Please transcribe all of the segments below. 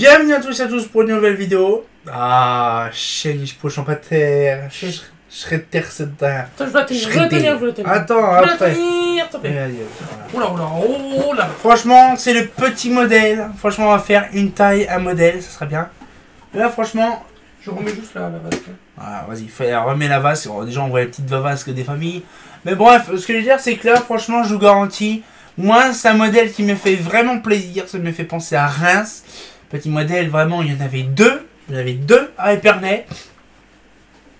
Bienvenue à tous et à tous pour une nouvelle vidéo. Ah, chérie, je poche pas terre. Shredder, c'est dingue. Attends, je dois tenir, Attends, après. Tenir, s'il te plaît. Oula, oula. Franchement, c'est le petit modèle. Franchement, on va faire une taille, un modèle, ça serait bien. Et là, franchement... Je remets juste la vasque. Voilà, vas-y, remets la vasque. Déjà, on voit les petites vasques des familles. Mais bref, ce que je veux dire, c'est que là, franchement, je vous garantis, moi, c'est un modèle qui me fait vraiment plaisir. Ça me fait penser à Reims. Petit modèle, vraiment, il y en avait deux. Il y en avait deux à Épernay.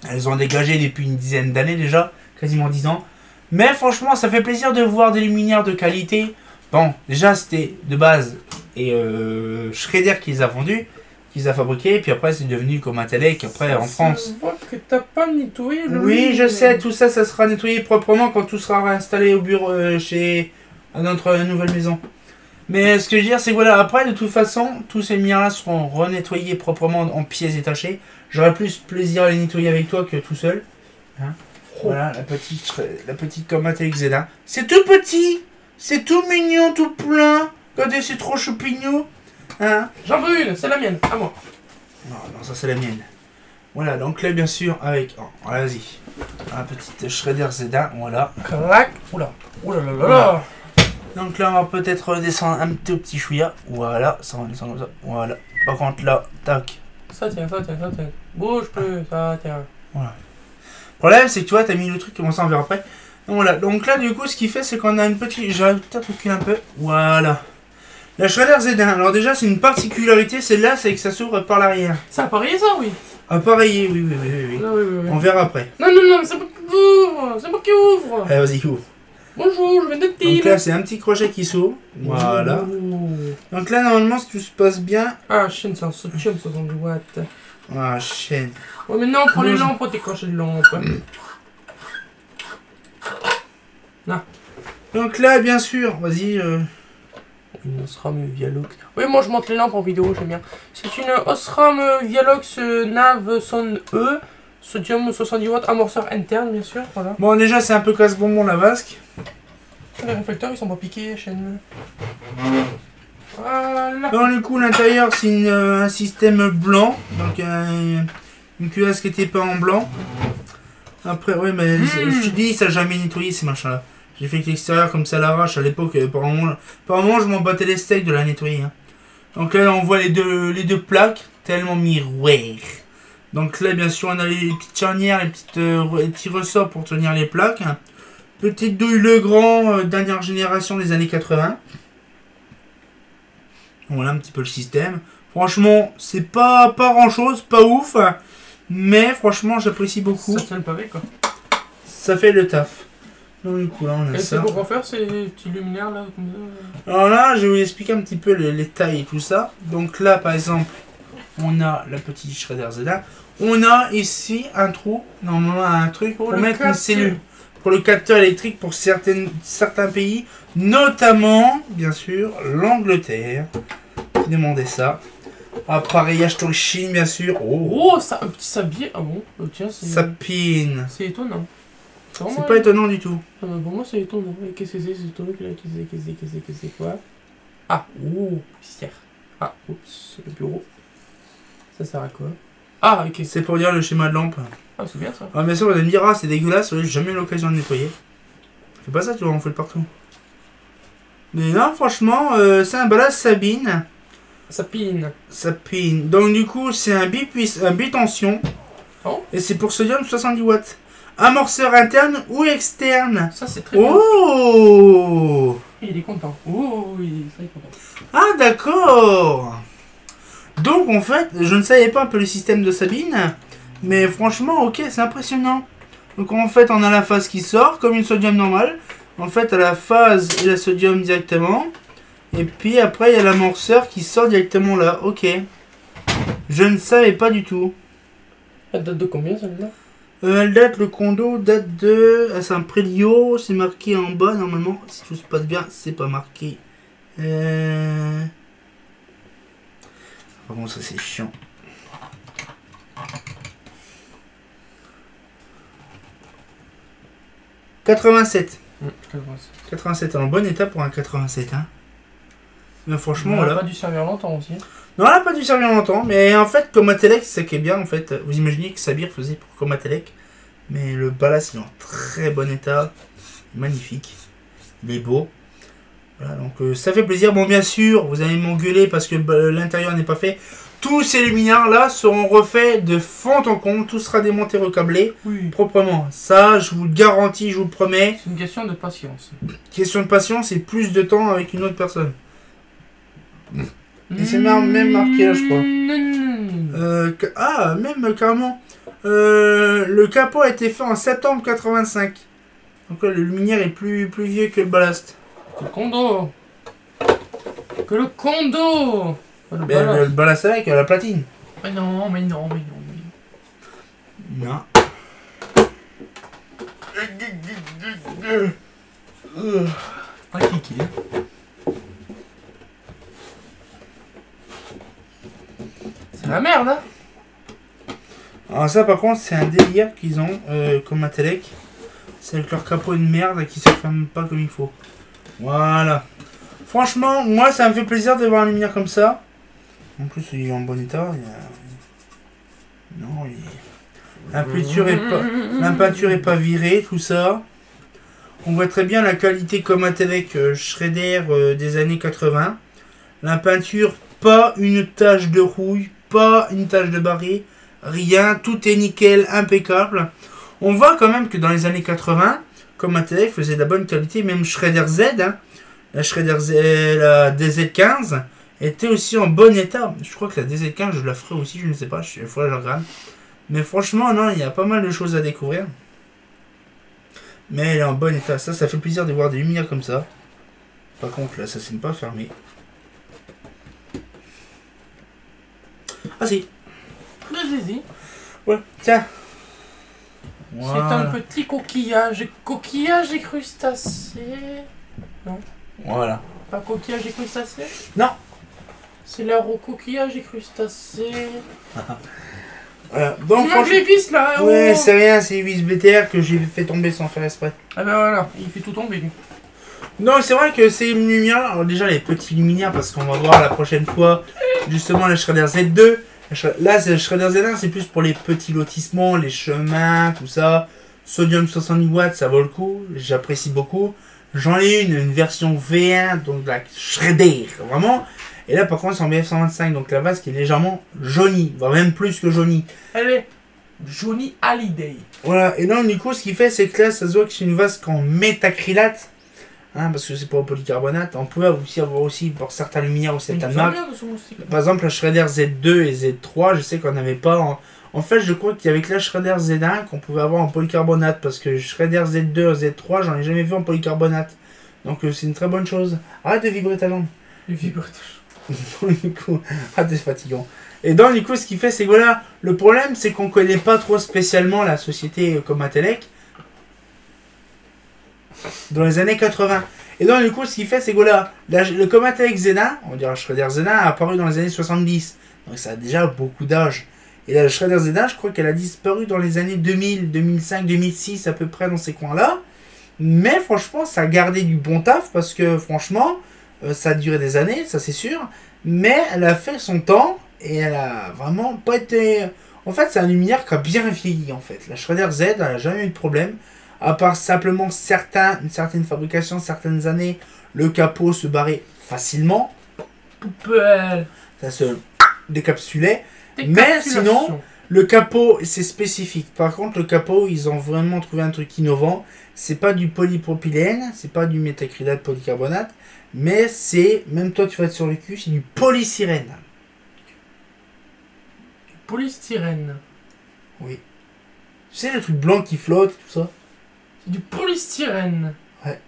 Elles ont dégagé depuis une dizaine d'années déjà, quasiment 10 ans. Mais franchement, ça fait plaisir de voir des luminaires de qualité. Bon, déjà, c'était de base et Shredder qui les a vendus, qui les a fabriqués. Puis après, c'est devenu comme un Telec après en France. Je vois que t'as pas nettoyé le... Oui, je sais, tout ça, ça sera nettoyé proprement quand tout sera réinstallé au bureau à notre nouvelle maison. Mais ce que je veux dire, c'est que voilà, après, de toute façon, tous ces lumières-là seront renettoyés proprement en pièces détachées. J'aurai plus plaisir à les nettoyer avec toi que tout seul. Hein, voilà, la petite Comat avec Zeda. C'est tout petit, c'est tout mignon, tout plein. Regardez, c'est trop choupignou. Hein. J'en veux une, c'est la mienne, à moi. Non, ça c'est la mienne. Voilà, donc là, bien sûr, avec... Oh, vas-y. La petite Shredder Zeda, voilà. Clac. Oula, oula là là là. Donc là, on va peut-être redescendre un tout petit chouïa. Voilà, ça va descendre comme ça. Voilà. Par contre, là, tac. Ça tient. Bouge plus, ça tient. Voilà. Le problème, c'est que tu vois, t'as mis le truc, comment ça, on verra après. Donc, voilà. Donc là, du coup, ce qu'il fait, c'est qu'on a une petite... J'arrive peut-être reculer un peu. Voilà. La Shredder Z1. Alors déjà, c'est une particularité, celle-là, c'est que ça s'ouvre par l'arrière. Ça a appareillé ça, oui. Appareillé, oui. Ah, oui. On verra après. Non, mais c'est moi qui ouvre. C'est moi qui ouvre. Allez, vas-y, ouvre. Bonjour, je viens d'être Donc là, c'est un petit crochet qui s'ouvre. Voilà. Donc là, normalement, si tout se passe bien... Ah, chaîne, c'est un sodium 70 watts. Ah, chaîne. Ouais, mais non, prends les lampes, prends tes crochets de lampes. Là. Donc là, bien sûr, vas-y. Une Osram Vialox. Oui, moi je monte les lampes en vidéo, j'aime bien. C'est une Osram Vialox Nav Son E. Sodium 70 watts, amorceur interne, bien sûr. Voilà. Bon, déjà, c'est un peu casse-bonbon la vasque. Les réflecteurs, ils sont pas piqués, chaîne. Voilà. Donc, du coup, l'intérieur, c'est un système blanc. Donc, une culasse qui était peint en blanc. Après, oui, mais je te dis, ça n'a jamais nettoyé ces machins-là. J'ai fait que l'extérieur comme ça à l'arrache à l'époque. Apparemment, je m'en battais les steaks de la nettoyer. Hein. Donc là, on voit les deux plaques tellement miroirs. Donc là, bien sûr, on a les petites charnières, les petits ressorts pour tenir les plaques. Petite douille Legrand, dernière génération des années 80. Voilà un petit peu le système. Franchement, c'est pas grand chose, pas ouf. Mais franchement, j'apprécie beaucoup. Ça tient le pavé, quoi. Ça fait le taf. Donc du coup, là, on a ça. Et c'est pour refaire ces petits luminaires, là, comme ça. Alors là, je vais vous expliquer un petit peu les tailles et tout ça. Donc là, par exemple, on a la petite Shredder Zeda. On a ici un trou, normalement un truc pour mettre une cellule. Pour le capteur électrique pour certains pays, notamment, bien sûr, l'Angleterre, qui demandait ça. Appareillage Toshin, bien sûr. Oh, ça, un petit sablier. Ah bon, tiens, c'est... Sapine. C'est étonnant. C'est pas étonnant du tout. Ah bah pour moi, c'est étonnant. Qu'est-ce que c'est, ce truc là? Qu'est-ce que c'est quoi? Ah, oh, poussière. Ah, oups, le bureau. Ça sert à quoi? Ah, ok. C'est pour dire le schéma de lampe. Ah, c'est bien ça. Ah, bien sûr, vous allez me dire, ah, c'est dégueulasse, j'ai jamais eu l'occasion de nettoyer. Fais pas ça, tu vois, on fait le partout. Mais non, franchement, c'est un balade Sabine. Sapine. Donc, du coup, c'est un bitension. Oh. Et c'est pour sodium 70 watts. Amorceur interne ou externe. Ça, c'est très bien. Oh! Il est content. Oh, il est très content. Ah, d'accord. Donc, en fait, je ne savais pas un peu le système de Sabine. Mais franchement, ok, c'est impressionnant. Donc en fait, on a la phase qui sort, comme une sodium normale. En fait, à la phase et la sodium directement. Et puis après, il y a l'amorceur qui sort directement là. Ok. Je ne savais pas du tout. Elle date de combien, celle-là? Elle date, le condo date de... C'est un Prelio, c'est marqué en bas, normalement. Si tout se passe bien, c'est pas marqué. Bon, ça c'est chiant. « 87. 87, en bon état pour un 87. Hein. Mais franchement, on voilà. a pas dû servir longtemps aussi. Non, elle a pas dû servir longtemps, mais en fait, Comatelec, c'est ça qui est bien, en fait. Vous imaginez que Sabir faisait pour Comatelec, mais le ballast, il est en très bon état. Magnifique. Il est beau. Voilà, donc ça fait plaisir. Bon, bien sûr, vous allez m'engueuler parce que l'intérieur n'est pas fait. Tous ces luminaires là seront refaits de fond en comble. Tout sera démonté, recablé proprement. Ça, je vous le garantis, je vous le promets. C'est une question de patience. Question de patience et plus de temps avec une autre personne. Et c'est même marqué là, je crois. Même carrément. Le capot a été fait en septembre 85. Donc là, le luminaire est plus vieux que le ballast. Que le condo. Que le condo. Le ballast avec la platine. Mais non. Non. Pas cliqué. C'est la merde, hein. Alors ça par contre c'est un délire qu'ils ont comme Atelec. C'est avec leur capot de merde qui se ferme pas comme il faut. Voilà. Franchement, moi ça me fait plaisir de voir un luminaire comme ça. En plus il est en bon état. Non, la peinture est pas virée, tout ça. On voit très bien la qualité comme Atelec Schrader des années 80. La peinture, pas une tache de rouille, pas une tache de barré. Rien, tout est nickel, impeccable. On voit quand même que dans les années 80, comme Atelec faisait de la bonne qualité, même Schrader Z, hein, la Schrader Z, la DZ15, était aussi en bon état. Je crois que la DZ15, je la ferai aussi, je ne sais pas, il faudrait que je regarde. Mais franchement, non, il y a pas mal de choses à découvrir. Mais elle est en bon état. Ça fait plaisir de voir des lumières comme ça. Par contre, là, ça ne s'est pas fermé. Ah si. Vas-y. Ouais, tiens. Voilà. C'est un petit coquillage. Coquillage et crustacé. Non. Voilà. Pas coquillage et crustacé? Non. C'est l'air au coquillage et crustacé. Voilà. Donc, tu les vis là. Ouais, c'est rien, c'est les vis BTR que j'ai fait tomber sans faire exprès. Ah ben voilà, il fait tout tomber lui. Non, c'est vrai que c'est une lumière. Alors déjà les petits luminaires parce qu'on va voir la prochaine fois justement la Schrader Z2. Là, c'est le Schrader Z1, c'est plus pour les petits lotissements, les chemins, tout ça. Sodium 70 watts, ça vaut le coup. J'apprécie beaucoup. J'en ai une version V1, donc la Schrader, vraiment. Et là, par contre, c'est en BF125, donc la base qui est légèrement jaunie, voire même plus que jaunie. Elle est Johnny Hallyday. Voilà, et donc du coup, ce qu'il fait, c'est que là, ça se voit que c'est une vase qu'en métacrylate. Hein, parce que c'est pas au polycarbonate. On peut aussi avoir aussi pour certains luminaires ou certaines marques. Par exemple, la Schrader Z2 et Z3, je sais qu'on n'avait pas. En fait, je crois qu'il y avait que la Schrader Z1 qu'on pouvait avoir en polycarbonate. Parce que Schrader Z2 et Z3, j'en ai jamais vu en polycarbonate. Donc c'est une très bonne chose. Arrête de vibrer ta jambe. Du coup, c'est fatigant. Et donc, du coup, ce qu'il fait, c'est que voilà, le problème, c'est qu'on connaît pas trop spécialement la société comme Atelec dans les années 80. Et donc, du coup, ce qu'il fait, c'est que voilà, le Comatec Zena, on dirait Schrader Zena, a apparu dans les années 70. Donc, ça a déjà beaucoup d'âge. Et la Schrader Zena, je crois qu'elle a disparu dans les années 2000, 2005, 2006, à peu près dans ces coins-là. Mais franchement, ça a gardé du bon taf parce que, franchement, ça a duré des années, ça c'est sûr. Mais elle a fait son temps et elle a vraiment pas été. En fait, c'est un luminaire qui a bien vieilli, en fait. La Schrader Z, elle n'a jamais eu de problème. À part simplement une certaine fabrication, certaines années, le capot se barrait facilement. Poubelle. Ça se décapsulait. Mais sinon, le capot, c'est spécifique. Par contre, le capot, ils ont vraiment trouvé un truc innovant. C'est pas du polypropylène, c'est pas du métacrylate polycarbonate, mais c'est, même toi tu vas être sur le cul, c'est du polystyrène. Du polystyrène. Oui. Tu sais, le truc blanc qui flotte, tout ça. Du polystyrène. Ouais.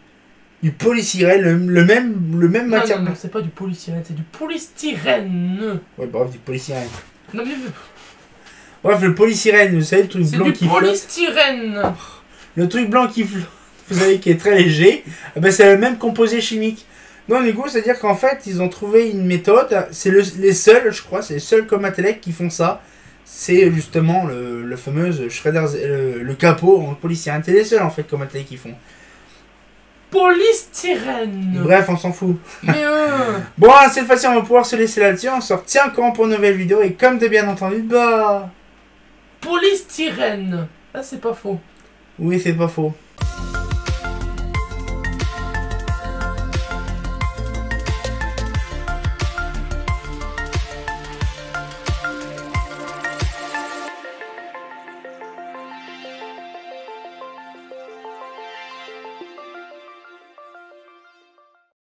Du polystyrène, le même matière. Non, c'est pas du polystyrène, c'est du polystyrène. Ouais, bref, du polystyrène. Non, mais... Bref, le polystyrène, vous savez, le truc blanc qui flotte. C'est du polystyrène. Le truc blanc qui flotte, vous savez, qui est très léger, ben c'est le même composé chimique. Non, du coup, c'est-à-dire qu'en fait, ils ont trouvé une méthode. C'est les seuls, je crois, c'est les seuls comme Atelec qui font ça. C'est justement le fameux Schrader, le capot en polystyrène. C'est les seuls en fait comme Atelec qui font. Polystyrène. Bref, on s'en fout. Mais Bon, cette fois-ci, on va pouvoir se laisser là-dessus. On se retient quand pour une nouvelle vidéo. Et comme de bien entendu, bah... polystyrène. Là, c'est pas faux. Oui, c'est pas faux.